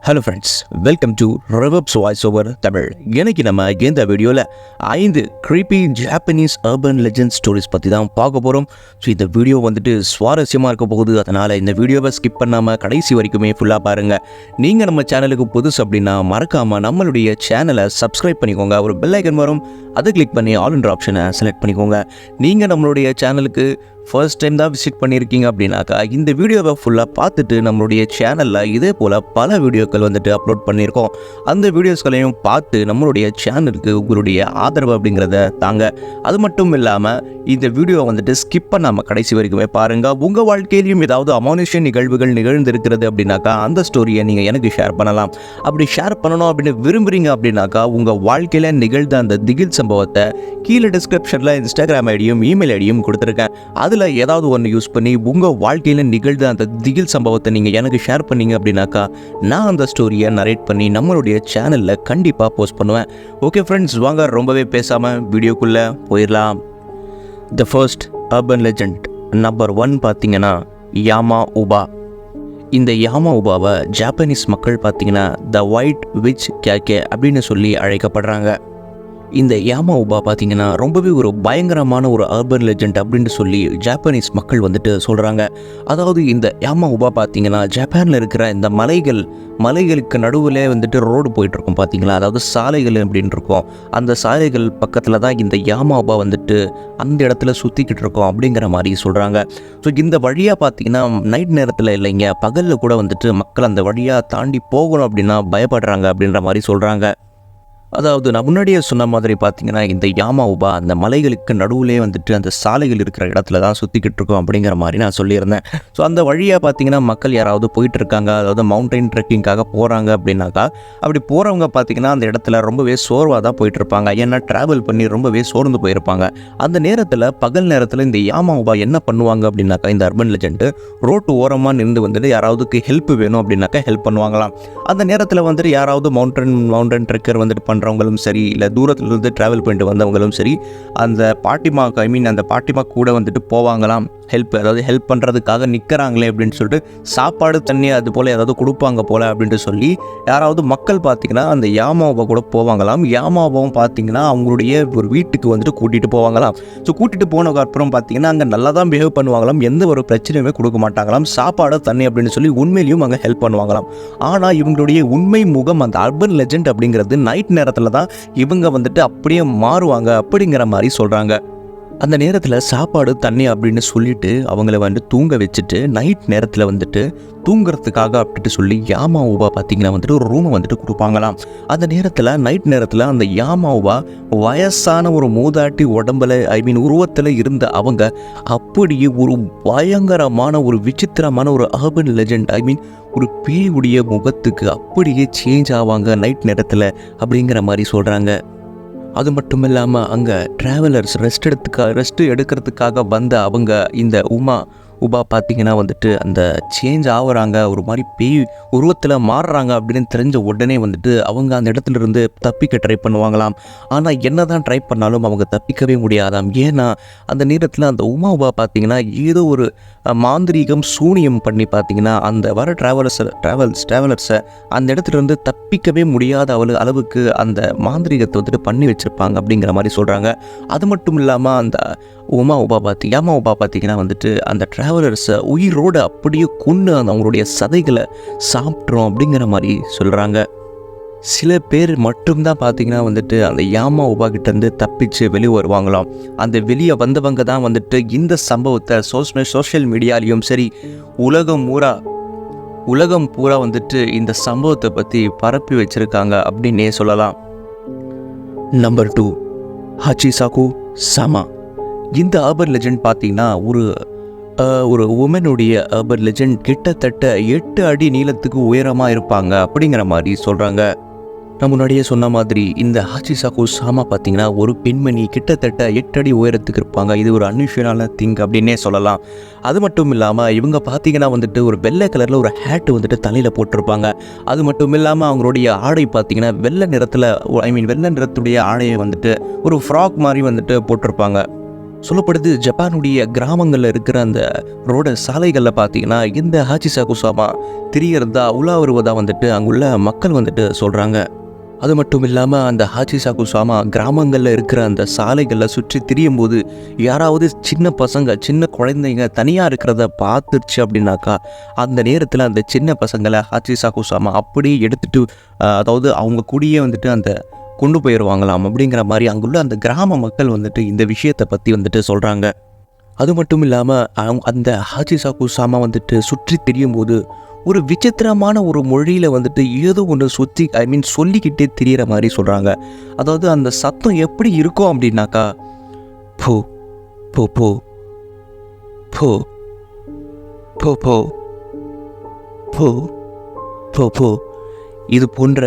Hello friends, welcome to ரிவப்ஸ் voice over Tamil. இன்னைக்கு நம்ம இந்த வீடியோவில் 5 creepy Japanese urban legend stories பற்றி தான் பார்க்க போகிறோம். ஸோ இந்த வீடியோ வந்துட்டு சுவாரஸ்யமாக இருக்க போகுது. அதனால் இந்த வீடியோவை ஸ்கிப் பண்ணாமல் கடைசி வரைக்குமே ஃபுல்லாக பாருங்கள். நீங்கள் நம்ம சேனலுக்கு புதுசு அப்படின்னா மறக்காமல் நம்மளுடைய சேனலை சப்ஸ்கிரைப் பண்ணிக்கோங்க. ஒரு பெல் ஐக்கன் வரும், அதை கிளிக் பண்ணி ஆல் என்ற ஆப்ஷனை செலக்ட் பண்ணிக்கோங்க. நீங்கள் நம்மளுடைய சேனலுக்கு ஃபர்ஸ்ட் டைம் தான் விசிட் பண்ணியிருக்கீங்க அப்படின்னாக்கா இந்த வீடியோவை ஃபுல்லாக பார்த்துட்டு நம்மளுடைய சேனலில் இதே போல் பல வீடியோக்கள் வந்துட்டு அப்லோட் பண்ணியிருக்கோம். அந்த வீடியோஸ்களையும் பார்த்து நம்மளுடைய சேனலுக்கு உங்களுடைய ஆதரவு அப்படிங்கிறத தாங்க. அது மட்டும் இல்லாமல் இந்த வீடியோவை வந்துட்டு ஸ்கிப் பண்ணாமல் கடைசி வரைக்குமே பாருங்கள். உங்கள் வாழ்க்கையிலையும் ஏதாவது அமானுஷ்ய நிகழ்வுகள் நிகழ்ந்திருக்கிறது அப்படின்னாக்கா அந்த ஸ்டோரியை நீங்கள் எனக்கு ஷேர் பண்ணலாம். அப்படி ஷேர் பண்ணணும் அப்படின்னு விரும்புகிறீங்க அப்படின்னாக்கா உங்கள் வாழ்க்கையில் நிகழ்ந்த அந்த திகில் சம்பவத்தை கீழே டிஸ்கிரிப்ஷனில் இன்ஸ்டாகிராம் ஐடியும் இமெயில் ஐடியும் கொடுத்துருக்கேன். அதில் ஏதாவது ஒன்று யூஸ் பண்ணி உங்கள் வாழ்க்கையில் நிகழ்ந்த அந்த திகில் சம்பவத்தை நீங்கள் எனக்கு ஷேர் பண்ணீங்க அப்படின்னாக்கா நான் அந்த ஸ்டோரியை நரேட் பண்ணி நம்மளுடைய சேனலில் கண்டிப்பாக போஸ்ட் பண்ணுவேன். ஓகே ஃப்ரெண்ட்ஸ், வாங்க ரொம்பவே பேசாமல் வீடியோக்குள்ளே போயிடலாம். The first urban legend number 1 பார்த்தீங்கன்னா யாமா உபா. இந்த யாமா உபாவை ஜாப்பனீஸ் மக்கள் பார்த்தீங்கன்னா த ஒயிட் விச் கேக்கே அப்படின்னு சொல்லி அழைக்கப்படுறாங்க. இந்த யாமா உபா பார்த்தீங்கன்னா ரொம்பவே ஒரு பயங்கரமான ஒரு அர்பன் லெஜண்ட் அப்படின்னு சொல்லி ஜாப்பனீஸ் மக்கள் வந்துட்டு சொல்கிறாங்க. அதாவது இந்த யாமா உபா பார்த்தீங்கன்னா ஜப்பானில் இருக்கிற இந்த மலைகளுக்கு நடுவில் வந்துட்டு ரோடு போயிட்டுருக்கும் பார்த்தீங்களா, அதாவது சாலைகள் அப்படின்னு இருக்கும். அந்த சாலைகள் பக்கத்தில் தான் இந்த யாமா உபா வந்துட்டு அந்த இடத்துல சுற்றிக்கிட்டு இருக்கோம் அப்படிங்கிற மாதிரி சொல்கிறாங்க. ஸோ இந்த வழியாக பார்த்தீங்கன்னா நைட் நேரத்தில் இல்லைங்க, பகலில் கூட வந்துட்டு மக்கள் அந்த வழியாக தாண்டி போகணும் அப்படின்னா பயப்படுறாங்க அப்படின்ற மாதிரி சொல்கிறாங்க. அதாவது நான் முன்னாடியே சொன்ன மாதிரி பார்த்தீங்கன்னா இந்த யாமா உபா அந்த மலைகளுக்கு நடுவிலே வந்துட்டு அந்த சாலைகள் இருக்கிற இடத்துல தான் சுற்றிக்கிட்டு இருக்கோம் அப்படிங்கிற மாதிரி நான் சொல்லியிருந்தேன். ஸோ அந்த வழியாக பார்த்தீங்கன்னா மக்கள் யாராவது போயிட்டு இருக்காங்க, அதாவது மவுண்டைன் ட்ரெக்கிங்காக போகிறாங்க அப்படின்னாக்கா அப்படி போகிறவங்க பார்த்தீங்கன்னா அந்த இடத்துல ரொம்பவே சோர்வாக தான் போயிட்டு இருப்பாங்க. ஏன்னா ட்ராவல் பண்ணி ரொம்பவே சோர்ந்து போயிருப்பாங்க. அந்த நேரத்தில் பகல் நேரத்தில் இந்த யாமா உபா என்ன பண்ணுவாங்க அப்படின்னாக்கா இந்த அர்பன் லெஜண்ட் ரோட்டு ஓரமாக நின்று வந்துட்டு யாராவதுக்கு ஹெல்ப் வேணும் அப்படின்னாக்கா ஹெல்ப் பண்ணுவாங்களாம். அந்த நேரத்தில் வந்துட்டு யாராவது மவுண்டன் ட்ரெக்கர் வந்துட்டு பண்ணுறவங்களும் சரி, இல்லை தூரத்துலேருந்து ட்ராவல் பண்ணிட்டு வந்தவங்களும் சரி, அந்த பாட்டிமா கூட வந்துட்டு போவாங்களாம் ஹெல்ப் பண்ணுறதுக்காக நிற்கிறாங்களே அப்படின்னு சொல்லிட்டு சாப்பாடு தண்ணி அது போல் ஏதாவது கொடுப்பாங்க போல் அப்படின்ட்டு சொல்லி யாராவது மக்கள் பார்த்திங்கன்னா அந்த யாமாவை கூட போவாங்களாம். யாமாவும் பார்த்திங்கன்னா அவங்களுடைய ஒரு வீட்டுக்கு வந்துட்டு கூட்டிகிட்டு போவாங்களாம். ஸோ கூட்டிகிட்டு போனதுக்கு அப்புறம் பார்த்திங்கன்னா அங்கே நல்லா தான் பிஹேவ் பண்ணுவாங்களாம், எந்த ஒரு பிரச்சனையுமே கொடுக்க மாட்டாங்களாம். சாப்பாடு தண்ணி அப்படின்னு சொல்லி உண்மையிலையும் அங்கே ஹெல்ப் பண்ணுவாங்களாம். ஆனால் இவங்களுடைய உண்மை முகம் அந்த அர்பன் லெஜண்ட் அப்படிங்கிறது நைட் நேரத்தில் தான் இவங்க வந்துட்டு அப்படியே மாறுவாங்க அப்படிங்கிற மாதிரி சொல்கிறாங்க. அந்த நேரத்தில் சாப்பாடு தண்ணி அப்படின்னு சொல்லிட்டு அவங்கள வந்துட்டு தூங்க வச்சுட்டு நைட் நேரத்தில் வந்துட்டு தூங்குறதுக்காக அப்படின்ட்டு சொல்லி யாமா உபா பார்த்திங்கன்னா வந்துட்டு ஒரு ரூமை வந்துட்டு கொடுப்பாங்களாம். அந்த நேரத்தில் நைட் நேரத்தில் அந்த யாமா உபா வயசான ஒரு மூதாட்டி உடம்புல உருவத்தில் இருந்த அவங்க அப்படியே ஒரு பயங்கரமான ஒரு விசித்திரமான ஒரு அர்பன் லெஜண்ட் ஒரு பேயுடைய முகத்துக்கு அப்படியே சேஞ்ச் ஆவாங்க நைட் நேரத்தில் அப்படிங்கிற மாதிரி சொல்கிறாங்க. அது மட்டும் இல்லாமல் அங்கே ட்ராவலர்ஸ் ரெஸ்ட் எடுக்கிறதுக்காக வந்த அவங்க இந்த உபா பார்த்திங்கன்னா வந்துட்டு அந்த சேஞ்ச் ஆகுறாங்க, ஒரு மாதிரி பேய் உருவத்தில் மாறுறாங்க அப்படின்னு தெரிஞ்ச உடனே வந்துட்டு அவங்க அந்த இடத்துல இருந்து தப்பிக்க ட்ரை பண்ணுவாங்களாம். ஆனால் என்ன தான் ட்ரை பண்ணாலும் அவங்க தப்பிக்கவே முடியாதாம். ஏன்னா அந்த நேரத்தில் அந்த உபா பார்த்திங்கன்னா ஏதோ ஒரு மாந்திரீகம் சூனியம் பண்ணி பார்த்திங்கன்னா அந்த வர ட்ராவலர்ஸை அந்த இடத்துல இருந்து தப்பிக்கவே முடியாத அளவுக்கு அந்த மாந்திரீகத்தை வந்துட்டு பண்ணி வச்சுருப்பாங்க அப்படிங்கிற மாதிரி சொல்கிறாங்க. அது மட்டும் இல்லாமல் அந்த யாமா உபா பார்த்திங்கன்னா வந்துட்டு அந்த ட்ராவலர்ஸை உயிரோடு அப்படியே கொன்று அவங்களுடைய சதைகளை சாப்பிட்றோம் அப்படிங்கிற மாதிரி சொல்கிறாங்க. சில பேர் மட்டும்தான் பார்த்திங்கன்னா வந்துட்டு அந்த யாமா உபா கிட்டேருந்து தப்பிச்சு வெளியே வருவாங்களாம். அந்த வெளியே வந்தவங்க தான் வந்துட்டு இந்த சம்பவத்தை சோஷியல் மீடியாலேயும் சரி உலகம் பூரா வந்துட்டு இந்த சம்பவத்தை பற்றி பரப்பி வச்சுருக்காங்க அப்படின்னே சொல்லலாம். நம்பர் 2 ஹச்சிசாகு சாமா. இந்த அர்பன் லெஜண்ட் பார்த்தீங்கன்னா ஒரு உமனுடைய அர்பன் லெஜண்ட் கிட்டத்தட்ட 8 அடி நீளத்துக்கு உயரமாக இருப்பாங்க அப்படிங்கிற மாதிரி சொல்கிறாங்க. நான் முன்னாடியே சொன்ன மாதிரி இந்த ஹச்சிசாகு சாமா பார்த்தீங்கன்னா ஒரு பெண்மணி கிட்டத்தட்ட 8 அடி உயரத்துக்கு இருப்பாங்க. இது ஒரு அன்யூஷுவலான திங் அப்படின்னே சொல்லலாம். அது மட்டும் இல்லாமல் இவங்க பார்த்தீங்கன்னா வந்துட்டு ஒரு வெள்ளை கலரில் ஒரு ஹேட்டு வந்துட்டு தலையில் போட்டிருப்பாங்க. அது மட்டும் இல்லாமல் அவங்களுடைய ஆடை பார்த்தீங்கன்னா வெள்ளை நிறத்துடைய ஆடையை வந்துட்டு ஒரு ஃப்ராக் மாதிரி வந்துட்டு போட்டிருப்பாங்க. சொல்லப்படுது ஜப்பானுடைய கிராமங்களில் இருக்கிற அந்த ரோட சாலைகளில் பார்த்தீங்கன்னா இந்த ஹாச்சிசாகுசாமா திரியறதா உலா வருவதாக வந்துட்டு அங்குள்ள மக்கள் வந்துட்டு சொல்கிறாங்க. அது மட்டும் இல்லாமல் அந்த ஹாச்சிசாகுசாமா கிராமங்களில் இருக்கிற அந்த சாலைகளில் சுற்றி திரியும் போது யாராவது சின்ன பசங்க சின்ன குழந்தைங்க தனியாக இருக்கிறத பார்த்துருச்சு அப்படின்னாக்கா அந்த நேரத்தில் அந்த சின்ன பசங்களை ஹாச்சிசாகுசாமா அப்படியே எடுத்துகிட்டு அதாவது அவங்க கூடயே வந்துட்டு அந்த கொண்டு போயிடுவாங்களாம் அப்படிங்கிற மாதிரி அங்குள்ள அந்த கிராம மக்கள் வந்துட்டு இந்த விஷயத்தை பற்றி வந்துட்டு சொல்கிறாங்க. அது மட்டும் இல்லாமல் அந்த ஹாச்சிசாகுசாமா வந்துட்டு சுற்றி திரியும் போது ஒரு விசித்திரமான ஒரு மொழியில் வந்துட்டு ஏதோ ஒன்று சொல்லிக்கிட்டே திரியிற மாதிரி சொல்கிறாங்க. அதாவது அந்த சத்தம் எப்படி இருக்கும் அப்படின்னாக்கா போ போ போ போ போ போ போ போ போ இது போன்ற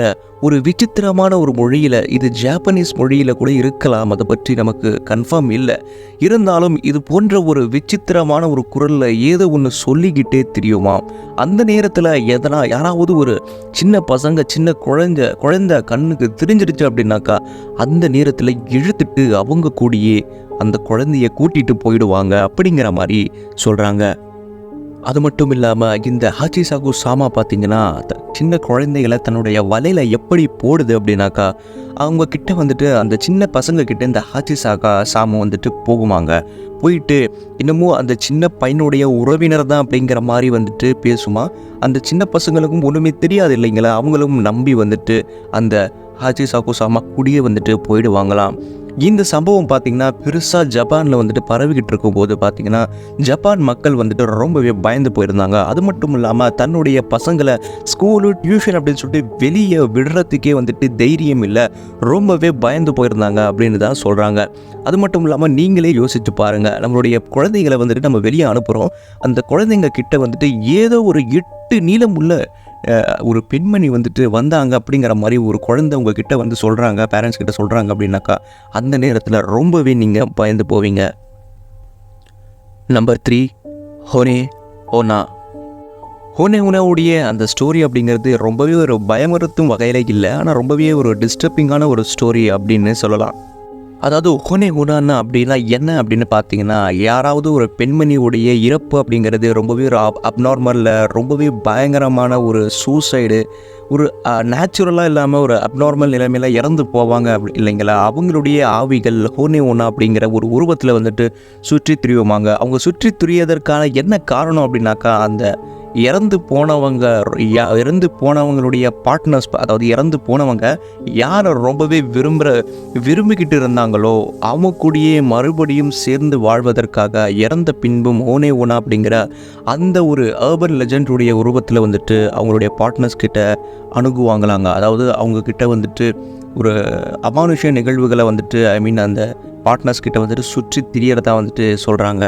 ஒரு விசித்திரமான ஒரு மொழியில், இது ஜாப்பனீஸ் மொழியில் கூட இருக்கலாம், அதை பற்றி நமக்கு கன்ஃபார்ம் இல்லை. இருந்தாலும் இது போன்ற ஒரு விசித்திரமான ஒரு குரலில் ஏதோ ஒன்று சொல்லிக்கிட்டே தெரியுமா. அந்த நேரத்தில் யாராவது ஒரு சின்ன பசங்க சின்ன குழந்தை கண்ணுக்கு தெரிஞ்சிருச்சு அப்படின்னாக்கா அந்த நேரத்தில் இழுத்துட்டு அவங்க கூடயே அந்த குழந்தைய கூட்டிகிட்டு போயிடுவாங்க அப்படிங்கிற மாதிரி சொல்கிறாங்க. அது மட்டும் இல்லாமல் இந்த ஹாச்சிசாகுசாமா பார்த்திங்கன்னா சின்ன குழந்தைகளை தன்னுடைய வலையில் எப்படி போடுது அப்படின்னாக்கா அவங்க கிட்ட வந்துட்டு அந்த சின்ன பசங்க கிட்ட இந்த ஹாச்சிசாகுசாமா வந்துட்டு போகுமாங்க. போயிட்டு இன்னமும் அந்த சின்ன பையனுடைய உறவினர் தான் அப்படிங்கிற மாதிரி வந்துட்டு பேசுமா. அந்த சின்ன பசங்களுக்கும் ஒன்றுமே தெரியாது இல்லைங்களா, அவங்களும் நம்பி வந்துட்டு அந்த ஹாச்சிசாகுசாமா கூடயே வந்துட்டு போயிடுவாங்களாம். இந்த சம்பவம் பார்த்திங்கன்னா பெருசாக ஜப்பானில் வந்துட்டு பரவிக்கிட்டு இருக்கும்போது பார்த்திங்கன்னா ஜப்பான் மக்கள் வந்துட்டு ரொம்பவே பயந்து போயிருந்தாங்க. அது மட்டும் இல்லாமல் தன்னுடைய பசங்களை ஸ்கூலு டியூஷன் அப்படின்னு சொல்லிட்டு வெளியே விடுறதுக்கே வந்துட்டு தைரியம் இல்லை, ரொம்பவே பயந்து போயிருந்தாங்க அப்படின்னு தான் சொல்கிறாங்க. அது மட்டும் இல்லாமல் நீங்களே யோசிச்சு பாருங்கள், நம்மளுடைய குழந்தைகளை வந்துட்டு நம்ம வெளியே அனுப்புகிறோம், அந்த குழந்தைங்க கிட்ட வந்துட்டு ஏதோ ஒரு 8 நீளம் உள்ள ஒரு பெண்மணி வந்துட்டு வந்தாங்க அப்படிங்கிற மாதிரி ஒரு குழந்தை உங்ககிட்ட வந்து சொல்கிறாங்க, பேரண்ட்ஸ் கிட்ட சொல்கிறாங்க அப்படின்னாக்கா அந்த நேரத்தில் ரொம்பவே நீங்கள் பயந்து போவீங்க. நம்பர் 3, ஹோனே ஓனா. ஹோனே ஓனாவுடைய அந்த ஸ்டோரி அப்படிங்கிறது ரொம்பவே ஒரு பயமுறுத்தும் வகையில் இல்லை, ஆனால் ரொம்பவே ஒரு டிஸ்டர்பிங்கான ஒரு ஸ்டோரி அப்படின்னு சொல்லலாம். அதாவது ஹோனே ஓனான்னா அப்படின்னா என்ன அப்படின்னு பார்த்தீங்கன்னா, யாராவது ஒரு பெண்மணியுடைய இறப்பு அப்படிங்கிறது ரொம்பவே ஒரு அப்நார்மலில் ரொம்பவே பயங்கரமான ஒரு சூசைடு, ஒரு நேச்சுரலாக இல்லாமல் ஒரு அப்நார்மல் நிலைமையில் இறந்து போவாங்க இல்லைங்களா. அவங்களுடைய ஆவிகள் ஹோனே ஓனா அப்படிங்கிற ஒரு உருவத்தில் வந்துட்டு சுற்றி திரியுவாங்க. அவங்க சுற்றி திரியதற்கான என்ன காரணம் அப்படின்னாக்கா அந்த இறந்து போனவங்களுடைய பார்ட்னர்ஸ், அதாவது இறந்து போனவங்க யாரை ரொம்பவே விரும்பிக்கிட்டு இருந்தாங்களோ அவங்க கூடயே மறுபடியும் சேர்ந்து வாழ்வதற்காக இறந்த பின்பும் ஹோனே ஓனா அப்படிங்கிற அந்த ஒரு அர்பன் லெஜண்டுடைய உருவத்தில் வந்துட்டு அவங்களுடைய பார்ட்னர்ஸ் கிட்ட அணுகுவாங்களாங்க. அதாவது அவங்கக்கிட்ட வந்துட்டு ஒரு அமானுஷ்ய நிகழ்வுகளை வந்துட்டு அந்த பார்ட்னர்ஸ் கிட்ட வந்துட்டு சுற்றி திரியறதா வந்துட்டு சொல்கிறாங்க.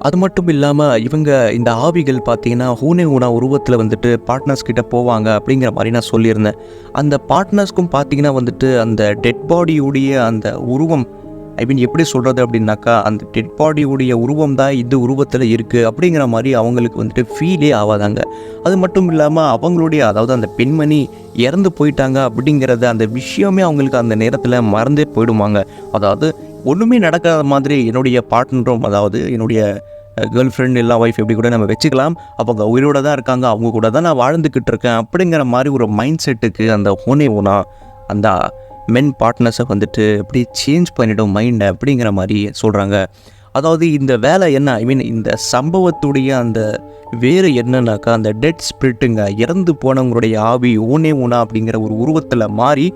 அது மட்டும் இல்லாமல் இவங்க இந்த ஆவிகள் பார்த்திங்கன்னா ஹோனே ஓனா உருவத்தில் வந்துட்டு பார்ட்னர்ஸ் கிட்ட போவாங்க அப்படிங்கிற மாதிரி நான் சொல்லியிருந்தேன். அந்த பார்ட்னர்ஸ்க்கும் பார்த்திங்கன்னா வந்துட்டு அந்த டெட் பாடியுடைய அந்த உருவம் எப்படி சொல்கிறது அப்படின்னாக்கா அந்த டெட் பாடியுடைய உருவம் தான் இந்த உருவத்தில் இருக்குது அப்படிங்கிற மாதிரி அவங்களுக்கு வந்துட்டு ஃபீலே ஆகாதாங்க. அது மட்டும் இல்லாமல் அவங்களுடைய அதாவது அந்த பெண்மணி இறந்து போயிட்டாங்க அப்படிங்கிறத அந்த விஷயமே அவங்களுக்கு அந்த நேரத்தில் மறந்தே போயிடுவாங்க. அதாவது ஒன்றுமே நடக்காத மாதிரி என்னுடைய பார்ட்னரும், அதாவது என்னுடைய கேர்ள் ஃப்ரெண்ட் இல்லை ஒய்ஃப் எப்படி கூட நம்ம வச்சுக்கலாம், அவங்க உயிரோடு தான் இருக்காங்க, அவங்க கூட தான் நான் வாழ்ந்துக்கிட்டு இருக்கேன் அப்படிங்கிற மாதிரி ஒரு மைண்ட் செட்டுக்கு அந்த ஹோனே ஓனா அந்த மென் பார்ட்னர்ஸை வந்துட்டு எப்படி சேஞ்ச் பண்ணிவிடும் மைண்டை அப்படிங்கிற மாதிரி சொல்கிறாங்க. அதாவது இந்த வேலை என்ன இந்த சம்பவத்துடைய அந்த வேறு என்னன்னாக்கா அந்த டெட் ஸ்பிரிட்டுங்க, இறந்து போனவங்களுடைய ஆவி ஹோனே ஓனா அப்படிங்கிற ஒரு உருவத்தில் மாறி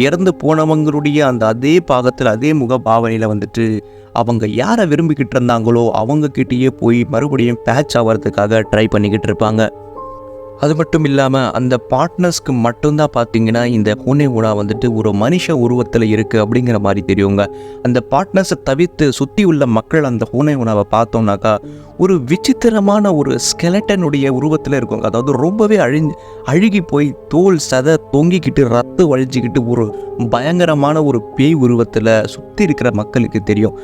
இறந்து போனவங்களுடைய அந்த அதே பாகத்தில் அதே முக பாவனையில் வந்துட்டு அவங்க யாரை விரும்பிக்கிட்டு இருந்தாங்களோ அவங்கக்கிட்டேயே போய் மறுபடியும் பேட்ச் ஆகிறதுக்காக ட்ரை பண்ணிக்கிட்டு இருப்பாங்க. அது மட்டும் இல்லாமல் அந்த பார்ட்னர்ஸ்க்கு மட்டும்தான் பார்த்திங்கன்னா இந்த ஹோனே ஓனா வந்துட்டு ஒரு மனுஷ உருவத்தில் இருக்குது அப்படிங்கிற மாதிரி தெரியுங்க. அந்த பார்ட்னர்ஸை தவிர்த்து சுற்றி உள்ள மக்கள் அந்த ஹோனே ஓனாவை பார்த்தோம்னாக்கா ஒரு விசித்திரமான ஒரு ஸ்கெலட்டனுடைய உருவத்தில் இருக்கும். அதாவது ரொம்பவே அழுகி போய் தோல் சதை தொங்கிக்கிட்டு ரத்து வழிஞ்சிக்கிட்டு ஒரு பயங்கரமான ஒரு பேய் உருவத்தில் சுற்றி இருக்கிற மக்களுக்கு தெரியும்.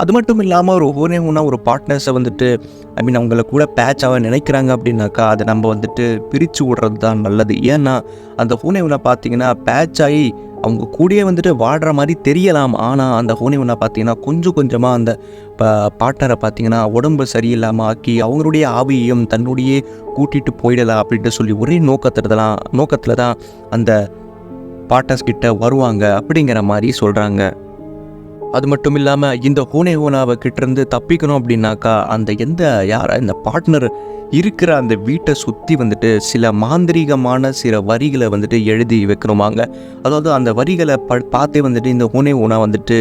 அது மட்டும் இல்லாமல் ஒரு ஹோனே ஓனா ஒரு பார்ட்னர்ஸை வந்துட்டு அவங்கள கூட பேட்சாக நினைக்கிறாங்க அப்படின்னாக்கா அதை நம்ம வந்துட்டு பிரித்து விடுறது தான் நல்லது. ஏன்னா அந்த ஹோனே ஓனா பார்த்திங்கன்னா பேட்சாகி அவங்க கூடயே வந்துட்டு வாழ்கிற மாதிரி தெரியலாம். ஆனால் அந்த ஹோனேவுனா பார்த்தீங்கன்னா கொஞ்சம் கொஞ்சமாக அந்த பார்ட்னரை பார்த்தீங்கன்னா உடம்பு சரியில்லாமல் ஆக்கி அவங்களுடைய ஆவியையும் தன்னுடைய கூட்டிகிட்டு போயிடலாம் அப்படின்ட்டு சொல்லி ஒரே நோக்கத்தில் தான் அந்த பார்ட்னர்ஸ் கிட்ட வருவாங்க அப்படிங்கிற மாதிரி சொல்கிறாங்க. அது மட்டும் இல்லாமல் இந்த ஹோனாவை கிட்டேருந்து தப்பிக்கணும் அப்படின்னாக்கா இந்த பார்ட்னர் இருக்கிற அந்த வீட்டை சுற்றி வந்துட்டு சில மாந்திரீகமான சில வரிகளை வந்துட்டு எழுதி வைக்கணுமாங்க. அதாவது அந்த வரிகளை பார்த்தே வந்துட்டு இந்த ஹோனா வந்துட்டு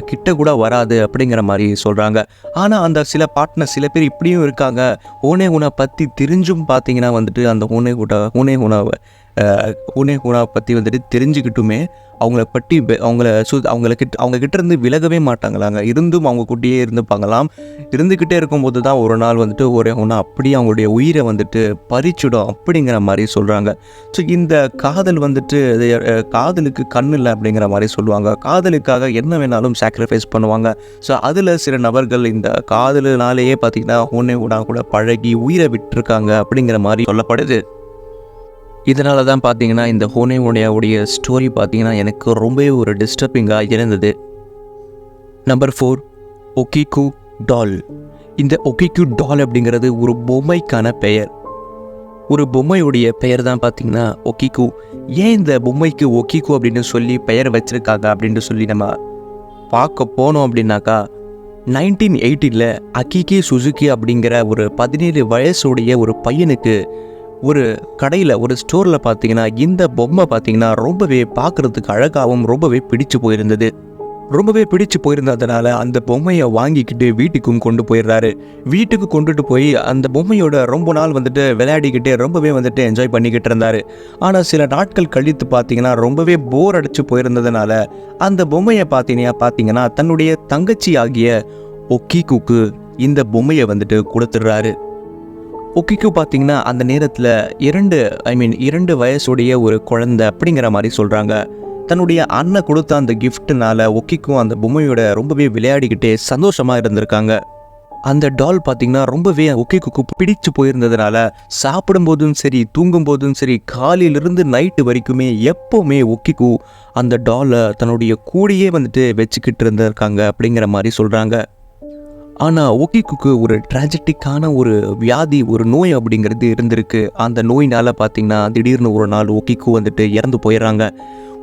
கிட்ட கூட வராது அப்படிங்கிற மாதிரி சொல்கிறாங்க. ஆனால் அந்த சில பேர் இப்படியும் இருக்காங்க. ஹோனா பற்றி தெரிஞ்சும் பார்த்தீங்கன்னா வந்துட்டு அந்த ஹோனாவை பற்றி வந்துட்டு தெரிஞ்சுக்கிட்டுமே அவங்கக்கிட்ட இருந்து விலகவே மாட்டாங்களாங்க. இருந்தும் அவங்க கூட்டியே இருந்துக்கிட்டே இருக்கும்போது தான் ஒரு நாள் வந்துட்டு அப்படியே அவங்களுடைய உயிரை வந்துட்டு பறிச்சுடும் அப்படிங்கிற மாதிரி சொல்கிறாங்க. ஸோ இந்த காதல் வந்துட்டு காதலுக்கு கண் இல்லை அப்படிங்கிற மாதிரி சொல்லுவாங்க. காதலுக்காக என்ன வேணாலும் சாக்ரிஃபைஸ் பண்ணுவாங்க. ஸோ அதில் சில நபர்கள் இந்த காதலினாலேயே பார்த்திங்கன்னா ஹோனா கூட பழகி உயிரை விட்டுருக்காங்க அப்படிங்கிற மாதிரி சொல்லப்படுது. இதனால தான் பார்த்தீங்கன்னா இந்த ஹோனாவுடைய ஸ்டோரி பார்த்தீங்கன்னா எனக்கு ரொம்பவே ஒரு டிஸ்டர்பிங்காக இருந்தது. நம்பர் 4, ஒகிகு டால். இந்த ஒகிகு டால் அப்படிங்கிறது ஒரு பொம்மைக்கான பெயர். ஒரு பொம்மையுடைய பெயர் தான் பார்த்தீங்கன்னா ஒகிகு. ஏன் இந்த பொம்மைக்கு ஒகிகு அப்படின்னு சொல்லி பெயர் வச்சுருக்காங்க அப்படின்னு சொல்லி நம்ம பார்க்க போனோம் அப்படின்னாக்கா 1980 அகிகி சுசுகி அப்படிங்கிற ஒரு 17 வயசுடைய ஒரு பையனுக்கு ஒரு கடையில் ஒரு ஸ்டோரில் பார்த்தீங்கன்னா இந்த பொம்மை பார்த்தீங்கன்னா ரொம்பவே பார்க்குறதுக்கு அழகாகவும் ரொம்பவே பிடிச்சு போயிருந்ததுனால அந்த பொம்மையை வாங்கிக்கிட்டு வீட்டுக்கும் கொண்டு போயிடுறாரு. வீட்டுக்கு கொண்டுட்டு போய் அந்த பொம்மையோட ரொம்ப நாள் வந்துட்டு விளையாடிக்கிட்டே ரொம்பவே வந்துட்டு என்ஜாய் பண்ணிக்கிட்டு இருந்தார். ஆனால் சில நாட்கள் கழித்து பார்த்தீங்கன்னா ரொம்பவே போர் அடிச்சு போயிருந்ததுனால அந்த பொம்மையை பார்த்தீங்கன்னா தன்னுடைய தங்கச்சி ஆகிய ஒகிகுக்கு இந்த பொம்மையை வந்துட்டு கொடுத்துட்றாரு. ஒகிகு பார்த்தீங்கன்னா அந்த நேரத்தில் 2 வயசுடைய ஒரு குழந்தை அப்படிங்கிற மாதிரி சொல்கிறாங்க. தன்னுடைய அண்ணன் கொடுத்த அந்த கிஃப்ட்னால ஒகிக்கும் அந்த பொம்மையோட ரொம்பவே விளையாடிக்கிட்டே சந்தோஷமாக இருந்திருக்காங்க. அந்த டால் பார்த்தீங்கன்னா ரொம்பவே ஒகிகுக்கு பிடிச்சு போயிருந்ததுனால சாப்பிடும்போதும் சரி தூங்கும்போதும் சரி காலையிலிருந்து நைட்டு வரைக்குமே எப்போவுமே ஒகிகு அந்த டாலை தன்னுடைய கூடையே வந்துட்டு வச்சுக்கிட்டு இருந்திருக்காங்க அப்படிங்கிற மாதிரி சொல்கிறாங்க. ஆனால் ஒகிகுக்கு ஒரு ட்ராஜடிக்கான ஒரு வியாதி, ஒரு நோய் அப்படிங்கிறது இருந்திருக்கு. அந்த நோயினால் பார்த்திங்கன்னா திடீர்னு ஒரு நாள் ஒகிகு வந்துட்டு இறந்து போயிடுறாங்க.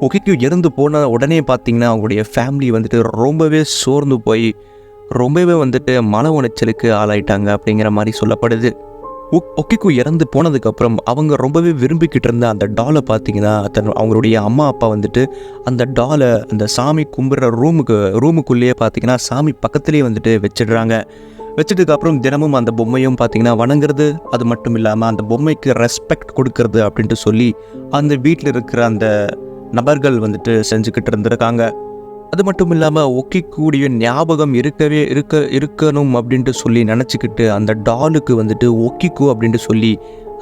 ஒகிகு இறந்து போன உடனே பார்த்திங்கன்னா அவங்களுடைய ஃபேமிலி வந்துட்டு ரொம்பவே சோர்ந்து போய் ரொம்பவே வந்துட்டு மன உளைச்சலுக்கு ஆளாயிட்டாங்க அப்படிங்கிற மாதிரி சொல்லப்படுது. ஒகிகு இறந்து போனதுக்கப்புறம் அவங்க ரொம்பவே விரும்பிக்கிட்டு இருந்த அந்த டாலை பார்த்தீங்கன்னா அவங்களுடைய அம்மா அப்பா வந்துட்டு அந்த டாலை அந்த சாமி கும்பிட்ற ரூமுக்குள்ளேயே பார்த்தீங்கன்னா சாமி பக்கத்துலேயே வந்துட்டு வச்சதுக்கப்புறம் தினமும் அந்த பொம்மையும் பார்த்தீங்கன்னா வணங்குறது, அது மட்டும் இல்லாமல் அந்த பொம்மைக்கு ரெஸ்பெக்ட் கொடுக்கறது அப்படின்ட்டு சொல்லி அந்த வீட்டில் இருக்கிற அந்த நபர்கள் வந்துட்டு செஞ்சுக்கிட்டு இருந்திருக்காங்க. அது மட்டும் இல்லாமல் ஒகிகுடைய ஞாபகம் இருக்கணும் அப்படின்ட்டு சொல்லி நினச்சிக்கிட்டு அந்த டாலுக்கு வந்துட்டு ஒகிகு அப்படின்ட்டு சொல்லி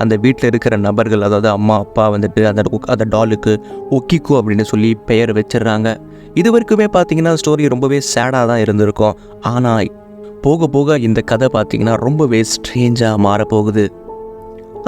அந்த வீட்டில் இருக்கிற நபர்கள், அதாவது அம்மா அப்பா வந்துட்டு அந்த டாலுக்கு ஒகிகு அப்படின்னு சொல்லி பெயர் வச்சிடுறாங்க. இது வரைக்குமே பார்த்தீங்கன்னா ஸ்டோரி ரொம்பவே சேடாக தான் இருந்திருக்கும். ஆனால் போக போக இந்த கதை பார்த்தீங்கன்னா ரொம்பவே ஸ்ட்ரேஞ்சாக மாறப்போகுது.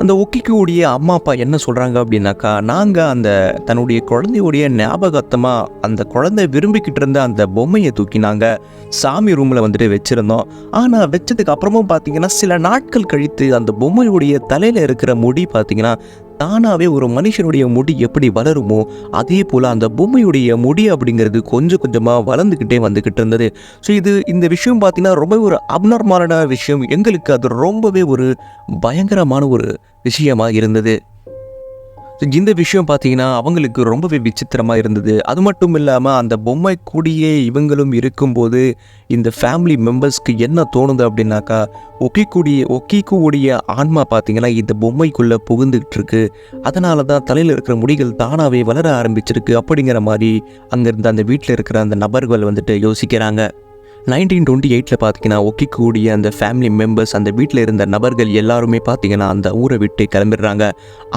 அந்த ஒகிகுடைய அம்மா அப்பா என்ன சொல்கிறாங்க அப்படின்னாக்கா, நாங்கள் அந்த தன்னுடைய குழந்தையுடைய ஞாபகத்தமாக அந்த குழந்தை விரும்பிக்கிட்டு இருந்த அந்த பொம்மையை தூக்கி நாங்கள் சாமி ரூமில் வந்துட்டு வச்சுருந்தோம். ஆனால் வச்சதுக்கு அப்புறமும் பார்த்தீங்கன்னா சில நாட்கள் கழித்து அந்த பொம்மையுடைய தலையில் இருக்கிற முடி பார்த்தீங்கன்னா தானாகவே ஒரு மனுஷனுடைய முடி எப்படி வளருமோ அதே போல் அந்த பொம்மையுடைய முடி அப்படிங்கிறது கொஞ்சம் கொஞ்சமாக வளர்ந்துக்கிட்டே வந்துக்கிட்டு இருந்தது. ஸோ இந்த விஷயம் பார்த்தீங்கன்னா ரொம்ப ஒரு அப்நார்மலான விஷயம். எங்களுக்கு அது ரொம்பவே ஒரு பயங்கரமான ஒரு விஷயமாக இருந்தது. இந்த விஷயம் பார்த்தீங்கன்னா அவங்களுக்கு ரொம்பவே விசித்திரமாக இருந்தது. அது மட்டும் இல்லாமல் அந்த பொம்மை கூடியே இவங்களும் இருக்கும்போது இந்த ஃபேமிலி மெம்பர்ஸ்க்கு என்ன தோணுது அப்படின்னாக்கா, ஒகிகுடைய ஆன்மா பார்த்தீங்கன்னா இந்த பொம்மைக்குள்ளே புகுந்துக்கிட்டு இருக்கு, அதனால தான் தலையில் இருக்கிற முடிகள் தானாகவே வளர ஆரம்பிச்சிருக்கு அப்படிங்கிற மாதிரி அங்கேருந்து அந்த வீட்டில் இருக்கிற அந்த நபர்கள் வந்துட்டு யோசிக்கிறாங்க. 1928 பார்த்தீங்கன்னா ஒகிகுடைய அந்த ஃபேமிலி மெம்பர்ஸ், அந்த வீட்டில் இருந்த நபர்கள் எல்லாருமே பார்த்தீங்கன்னா அந்த ஊரை விட்டு கிளம்பிடுறாங்க.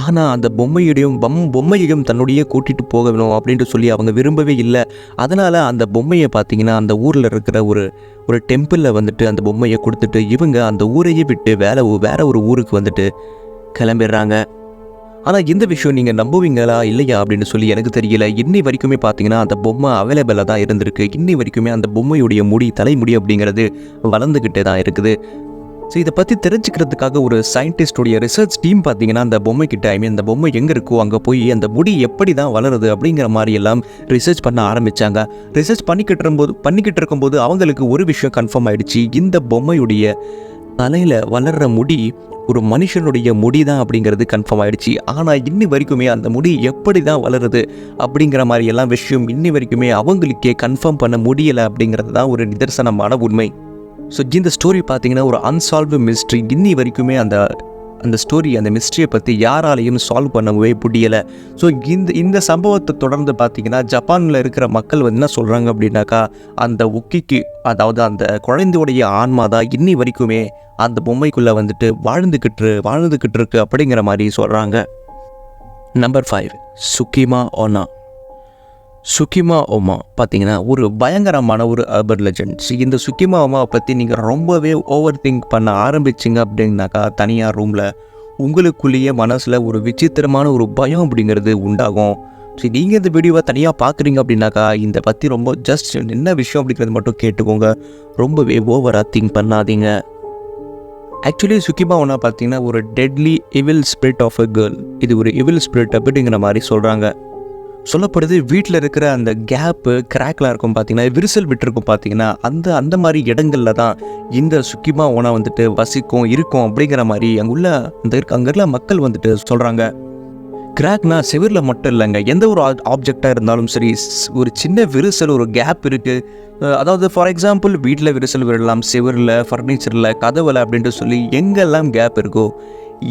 ஆனால் அந்த பொம்மையையும் தன்னுடைய கூட்டிகிட்டு போகணும் அப்படின்ட்டு சொல்லி அவங்க விரும்பவே இல்லை. அதனால் அந்த பொம்மையை பார்த்தீங்கன்னா அந்த ஊரில் இருக்கிற ஒரு டெம்பிளில் வந்துட்டு அந்த பொம்மையை கொடுத்துட்டு இவங்க அந்த ஊரையே விட்டு வேற ஒரு ஊருக்கு வந்துட்டு கிளம்பிடுறாங்க. ஆனால் இந்த விஷயம் நீங்கள் நம்புவீங்களா இல்லையா அப்படின்னு சொல்லி எனக்கு தெரியல. இன்னி வரைக்குமே பார்த்தீங்கன்னா அந்த பொம்மை அவைலபிளாக தான் இருந்திருக்கு. இன்னி வரைக்குமே அந்த பொம்மையுடைய தலைமுடி அப்படிங்கிறது வளர்ந்துக்கிட்டே தான் இருக்குது. ஸோ இதை பற்றி தெரிஞ்சுக்கிறதுக்காக ஒரு சயின்டிஸ்டோடைய ரிசர்ச் டீம் பார்த்தீங்கன்னா அந்த பொம்மைக்கிட்ட அந்த பொம்மை எங்கே இருக்கோ அங்கே போய் அந்த முடி எப்படி தான் வளருது அப்படிங்கிற மாதிரி எல்லாம் ரிசர்ச் பண்ண ஆரம்பித்தாங்க. ரிசர்ச் பண்ணிக்கிட்டு இருக்கும்போது அவங்களுக்கு ஒரு விஷயம் கன்ஃபார்ம் ஆகிடுச்சு. இந்த பொம்மையுடைய தலையில் வளர்கிற முடி ஒரு மனுஷனுடைய முடி தான் அப்படிங்கிறது கன்ஃபார்ம் ஆகிடுச்சு. ஆனால் இன்னி வரைக்குமே அந்த முடி எப்படி தான் வளருது அப்படிங்கிற மாதிரி எல்லாம் விஷயம் இன்னி வரைக்குமே அவங்களுக்கே கன்ஃபார்ம் பண்ண முடியலை அப்படிங்கிறது தான் ஒரு நிதர்சனமான உண்மை. ஸோ இந்த ஸ்டோரி பார்த்தீங்கன்னா ஒரு அன்சால்வ்டு மிஸ்ட்ரி. இன்னி வரைக்குமே அந்த ஸ்டோரி அந்த மிஸ்ட்ரியை பற்றி யாராலையும் சால்வ் பண்ணவே முடியலை. ஸோ இந்த சம்பவத்தை தொடர்ந்து பார்த்தீங்கன்னா ஜப்பானில் இருக்கிற மக்கள் வந்து என்ன சொல்கிறாங்க அப்படின்னாக்கா, அந்த உக்கிக்கு அதாவது அந்த குழந்தையுடைய ஆன்மா தான் இன்னி வரைக்குமே அந்த பொம்மைக்குள்ளே வந்துட்டு வாழ்ந்துக்கிட்டு இருக்கு அப்படிங்கிற மாதிரி சொல்கிறாங்க. நம்பர் 5, சுக்கிமா ஓனா. சுக்கிமா ஓமா பார்த்தீங்கன்னா ஒரு பயங்கரமான ஒரு அர்பன் லெஜண்ட். இந்த சுக்கிமா ஓமாவை பற்றி நீங்கள் ரொம்பவே ஓவர் திங்க் பண்ண ஆரம்பிச்சிங்க அப்படின்னாக்கா தனியாக ரூமில் உங்களுக்குள்ளேயே மனசில் ஒரு விசித்திரமான ஒரு பயம் அப்படிங்கிறது உண்டாகும். ஸோ நீங்கள் இந்த வீடியோவை தனியாக பார்க்குறீங்க அப்படின்னாக்கா இந்த பற்றி ரொம்ப ஜஸ்ட் என்ன விஷயம் அப்படிங்கிறது மட்டும் கேட்டுக்கோங்க. ரொம்பவே ஓவராக திங்க் பண்ணாதீங்க. ஆக்சுவலி சுக்கிமா ஓனா பார்த்தீங்கன்னா ஒரு deadly evil spirit of a girl. இது ஒரு இவில் ஸ்பிரிட் அப்படிங்கிற மாதிரி சொல்கிறாங்க. சொல்லப்படுது வீட்டில் இருக்கிற அந்த கேப்பு கிராக்லாம் இருக்கும் பார்த்தீங்கன்னா, விரிசல் விட்டுருக்கும் பார்த்தீங்கன்னா, அந்த மாதிரி இடங்களில் தான் இந்த சுக்கிமா ஓனா வந்துட்டு இருக்கும் அப்படிங்கிற மாதிரி அங்கே இருக்கிற மக்கள் வந்துட்டு சொல்கிறாங்க. கிராக்னா செவிரில் மட்டும் இல்லைங்க, எந்த ஒரு ஆப்ஜெக்டாக இருந்தாலும் சரி, ஒரு சின்ன விரிசல் ஒரு கேப் இருக்குது. அதாவது ஃபார் எக்ஸாம்பிள் வீட்டில் விரிசல் விடலாம், செவரில், ஃபர்னிச்சரில், கதவில் அப்படின்ட்டு சொல்லி எங்கெல்லாம் கேப் இருக்கோ,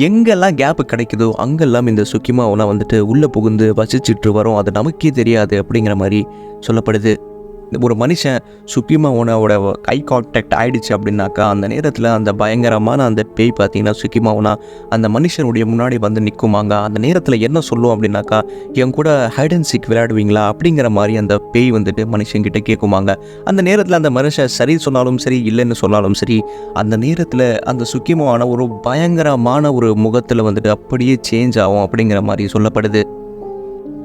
எங்கெல்லாம் கேப்பு கிடைக்குதோ அங்கெல்லாம் இந்த சுக்கிமா ஓனா வந்துட்டு உள்ளே புகுந்து வசிச்சுட்டு வரும். அது நமக்கே தெரியாது அப்படிங்கிற மாதிரி சொல்லப்படுது. ஒரு மனுஷன் சுக்கிமா ஓனாவோட கை கான்டாக்ட் ஆகிடுச்சு அப்படின்னாக்கா அந்த நேரத்தில் அந்த பயங்கரமான அந்த பேய் பார்த்தீங்கன்னா சுக்கிமா ஓனா அந்த மனுஷனுடைய முன்னாடி வந்து நிற்குமாங்க. அந்த நேரத்தில் என்ன சொல்லும் அப்படின்னாக்கா, என் கூட ஹைட் அண்ட் சீக் விளையாடுவீங்களா அப்படிங்கிற மாதிரி அந்த பேய் வந்துட்டு மனுஷங்கிட்ட கேட்குமாங்க. அந்த நேரத்தில் அந்த மனுஷன் சரி சொன்னாலும் சரி இல்லைன்னு சொன்னாலும் சரி, அந்த நேரத்தில் அந்த சுக்கிமா ஓனா ஒரு பயங்கரமான ஒரு முகத்தில் வந்துட்டு அப்படியே சேஞ்ச் ஆகும் அப்படிங்கிற மாதிரி சொல்லப்படுது.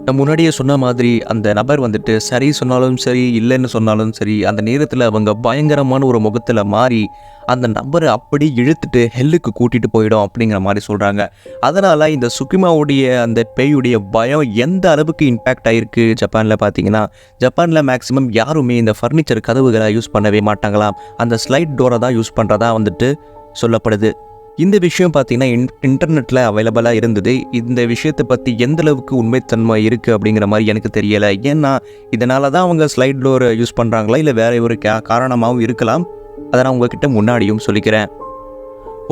நான் முன்னாடியே சொன்ன மாதிரி அந்த நபர் வந்துட்டு சரி சொன்னாலும் சரி இல்லைன்னு சொன்னாலும் சரி, அந்த நேரத்தில் அவங்க பயங்கரமான ஒரு முகத்தில் மாறி அந்த நபரை அப்படி இழுத்துட்டு ஹெல்லுக்கு கூட்டிகிட்டு போயிடும் அப்படிங்கிற மாதிரி சொல்கிறாங்க. அதனால் இந்த சுக்கிமாவுடைய அந்த பேயுடைய பயம் எந்த அளவுக்கு இம்பேக்ட் ஆகிருக்கு ஜப்பானில் பார்த்தீங்கன்னா, ஜப்பானில் மேக்ஸிமம் யாருமே இந்த ஃபர்னிச்சர் கதவுகளை யூஸ் பண்ணவே மாட்டாங்களாம். அந்த ஸ்லைட் டோரை தான் யூஸ் பண்ணுறதா வந்துட்டு சொல்லப்படுது. இந்த விஷயம் பார்த்தீங்கன்னா இன்டர்நெட்டில் அவைலபிளாக இருந்தது. இந்த விஷயத்தை பற்றி எந்தளவுக்கு உண்மைத்தன்மை இருக்குது அப்படிங்கிற மாதிரி எனக்கு தெரியலை. ஏன்னா இதனால தான் அவங்க ஸ்லைட் டோர் யூஸ் பண்ணுறாங்களா இல்லை வேறு ஒரு காரணமாகவும் இருக்கலாம். அதை நான் உங்ககிட்ட முன்னாடியும் சொல்லிக்கிறேன்.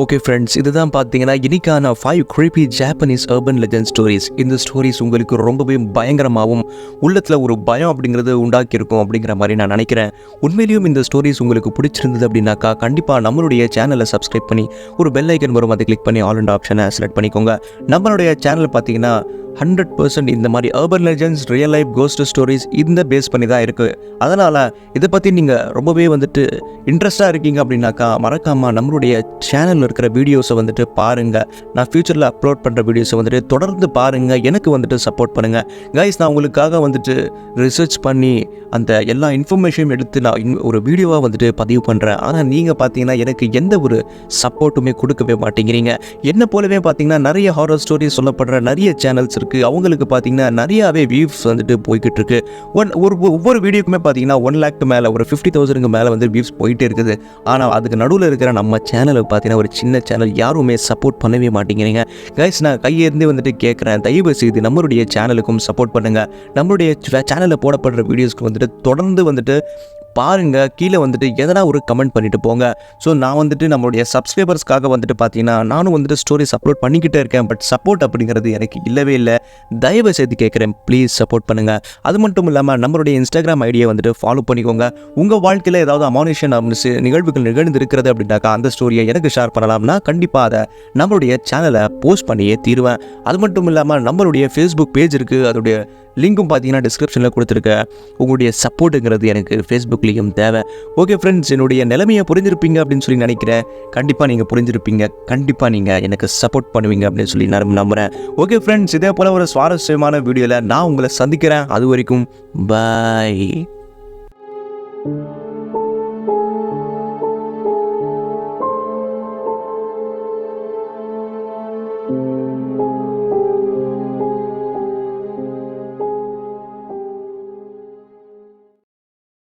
ஓகே ஃப்ரெண்ட்ஸ், இதுதான் பார்த்தீங்கன்னா இன்னைக்கான 5 creepy Japanese urban legend stories. இந்த ஸ்டோரிஸ் உங்களுக்கு ரொம்பவே பயங்கரமாகவும் உள்ளத்தில் ஒரு பயம் அப்படிங்கிறது உண்டாக்கியிருக்கும் அப்படிங்கிற மாதிரி நான் நினைக்கிறேன். உண்மையிலேயும் இந்த ஸ்டோரிஸ் உங்களுக்கு பிடிச்சிருந்தது அப்படின்னாக்கா கண்டிப்பாக நம்மளுடைய சேனலை சப்ஸ்கிரைப் பண்ணி ஒரு பெல் ஐக்கன் வரும், அதை கிளிக் பண்ணி ஆல் அண்ட் ஆப்ஷனை செலக்ட் பண்ணிக்கோங்க. நம்மளுடைய சேனல் பார்த்தீங்கன்னா 100% இந்த மாதிரி urban legends, real life cost stories இந்த பேஸ் பண்ணி தான் இருக்குது. அதனால் இதை பற்றி நீங்கள் ரொம்பவே வந்துட்டு இன்ட்ரெஸ்டாக இருக்கீங்க அப்படின்னாக்கா மறக்காமல் நம்மளுடைய சேனலில் இருக்கிற வீடியோஸை வந்துட்டு பாருங்கள். நான் ஃப்யூச்சரில் அப்லோட் பண்ணுற வீடியோஸை வந்துட்டு தொடர்ந்து பாருங்கள், எனக்கு வந்துட்டு சப்போர்ட் பண்ணுங்கள். கைஸ், நான் உங்களுக்காக வந்துட்டு ரிசர்ச் பண்ணி அந்த எல்லா இன்ஃபர்மேஷனும் எடுத்து நான் ஒரு வீடியோவாக வந்துட்டு பதிவு பண்ணுறேன். ஆனால் நீங்கள் பார்த்தீங்கன்னா எனக்கு எந்த ஒரு சப்போர்ட்டுமே கொடுக்கவே மாட்டேங்கிறீங்க. என்ன போலவே பார்த்தீங்கன்னா நிறைய ஹாரர் ஸ்டோரிஸ் சொல்லப்படுற நிறைய சேனல்ஸ் இருக்குது. அவங்களுக்கு பார்த்தீங்கன்னா நிறையாவே வியூஸ் வந்துட்டு போய்கிட்டு இருக்கு. ஒவ்வொரு வீடியோக்குமே பார்த்தீங்கன்னா 1 lakhக்கு மேலே, ஒரு 50,000க்கு மேலே வந்து வியூஸ் போயிட்டே இருக்குது. ஆனால் அதுக்கு நடுவில் இருக்கிற நம்ம சேனலுக்கு பார்த்தீங்கன்னா ஒரு சின்ன சேனல், யாருமே சப்போர்ட் பண்ணவே மாட்டேங்கிறீங்க. கைஸ், நான் கையேந்து வந்துட்டு கேட்குறேன், தயவு செய்து நம்மளுடைய சேனலுக்கும் சப்போர்ட் பண்ணுங்கள். நம்மளுடைய சேனலில் போடப்படுற வீடியோஸ்க்கு வந்துட்டு தொடர்ந்து வந்துட்டு பாருங்கள். கீழே வந்துட்டு எதனா ஒரு கமெண்ட் பண்ணிட்டு போங்க. ஸோ நான் வந்துட்டு நம்மளுடைய சப்ஸ்கிரைபர்ஸ்க்காக வந்துட்டு பார்த்தீங்கன்னா நானும் வந்துட்டு ஸ்டோரிஸ் அப்லோட் பண்ணிக்கிட்டே இருக்கேன். பட் சப்போர்ட் அப்படிங்கிறது எனக்கு இல்லவே இல்லை. தயவு செய்து கேட்குறேன், ப்ளீஸ் சப்போர்ட் பண்ணுங்கள். அது மட்டும் இல்லாமல் நம்மளுடைய இன்ஸ்டாகிராம் ஐடியை வந்துட்டு ஃபாலோ பண்ணிக்கோங்க. உங்கள் வாழ்க்கையில் ஏதாவது அமானுஷன் நிகழ்வுகள் நிகழ்ந்து இருக்கிறது அப்படின்னாக்கா அந்த ஸ்டோரியை எனக்கு ஷேர் பண்ணலாம்னா கண்டிப்பாக அதை நம்மளுடைய சேனலை போஸ்ட் பண்ணியே தீருவேன். அது மட்டும் இல்லாமல் நம்மளுடைய ஃபேஸ்புக் பேஜ் இருக்குது, அதோடைய லிங்க்கும் பார்த்தீங்கன்னா டிஸ்கிரிப்ஷனில் கொடுத்துருக்கேன். உங்களுடைய சப்போர்ட்டுங்கிறது எனக்கு ஃபேஸ்புக்கில் நியூக்ளியம் தேவை. ஓகே ஃப்ரெண்ட்ஸ், என்னுடைய நிலைமையை புரிஞ்சிருப்பீங்க அப்படின்னு சொல்லி நினைக்கிறேன். கண்டிப்பாக நீங்கள் புரிஞ்சிருப்பீங்க. கண்டிப்பாக நீங்கள் எனக்கு சப்போர்ட் பண்ணுவீங்க அப்படின்னு சொல்லி நான் நம்புகிறேன். ஓகே ஃப்ரெண்ட்ஸ், இதே போல் ஒரு சுவாரஸ்யமான வீடியோவில் நான் உங்களை சந்திக்கிறேன். அது வரைக்கும் பாய்.